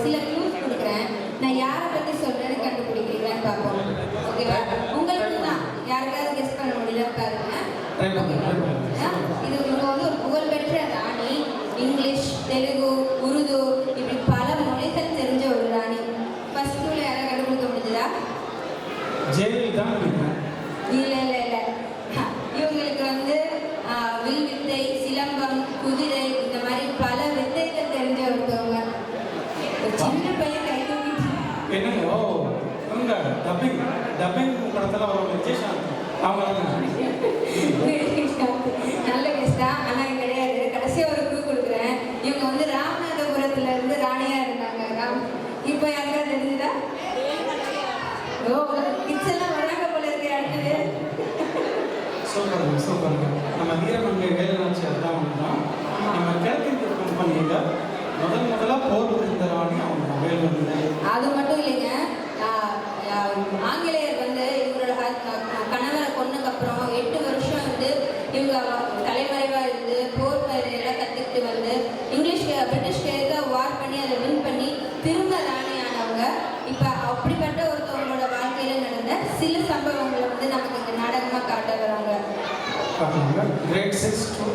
சில க்ளூஸ் கொடுக்குறேன். நான் யாரை பற்றி சொல்கிறேன்னு கண்டுபிடிக்கிறீங்களான்னு பார்ப்போம். ஓகேவா? உங்களுக்கு தான் யாருக்காவது கெஸ் பண்ண முடியல பாருங்க. இது இவங்க வந்து ஒரு புகழ்பெற்ற ராணி. இங்கிலீஷ், தெலுங்கு, உருது இப்படி பல மொழிகள் தெரிஞ்ச ஒரு ராணி. ஃபர்ஸ்ட் க்ளூல யாராவது கண்டுபிடிக்க முடிஞ்சதா? இல்லை இல்லை இல்லை. இவங்களுக்கு வந்து வில் வித்தை, சிலம்பம், குதிரை இந்த மாதிரி பல வித்தைகள் தெரிஞ்ச ஒருத்தவங்க. சின்ன பையன் கை தூக்கிட்டு படத்துல ஒரு விஜயசாந்த் அவங்க நல்ல கெஸ்டா. ஆனால் கிடையாது. கடைசியாக ஒரு க்ளூ கொடுக்குறேன். இவங்க வந்து ராமநாதபுரத்துல இருந்து ராணியா இருந்தாங்க. இப்போ யாருக்காவது தெரிஞ்சுதா? ஓ, கிட்ஸ் எல்லாம் வராங்க போல இருக்கு. அடுத்தது சூப்பருங்க. நம்ம வீரமங்கை வேலுநாச்சியார் தான் தான் நம்ம கிழக்கு கம்பெனியில முதல்ல போர் புரிந்த ராணி அவங்க வேலுமங்கை. அது மட்டும் இல்லைங்க. ஆங்கிலேயர் வந்து இவரோட கணவரை கொன்னதுக்கப்புறம் 8 வருஷம் வந்து இவங்க தலைமறைவாக இருந்து போர் எல்லாம் கற்றுக்கிட்டு வந்து பிரிட்டிஷ்க்கு எதிராக வார் பண்ணி அதை வின் பண்ணி திரும்ப ராணியானவங்க. இப்போ அப்படிப்பட்ட ஒருத்தவங்களோட வாழ்க்கையில் நடந்த சில சம்பவங்களை வந்து நமக்கு இங்கே நாடகமாக காட்ட வராங்க. Great 6 to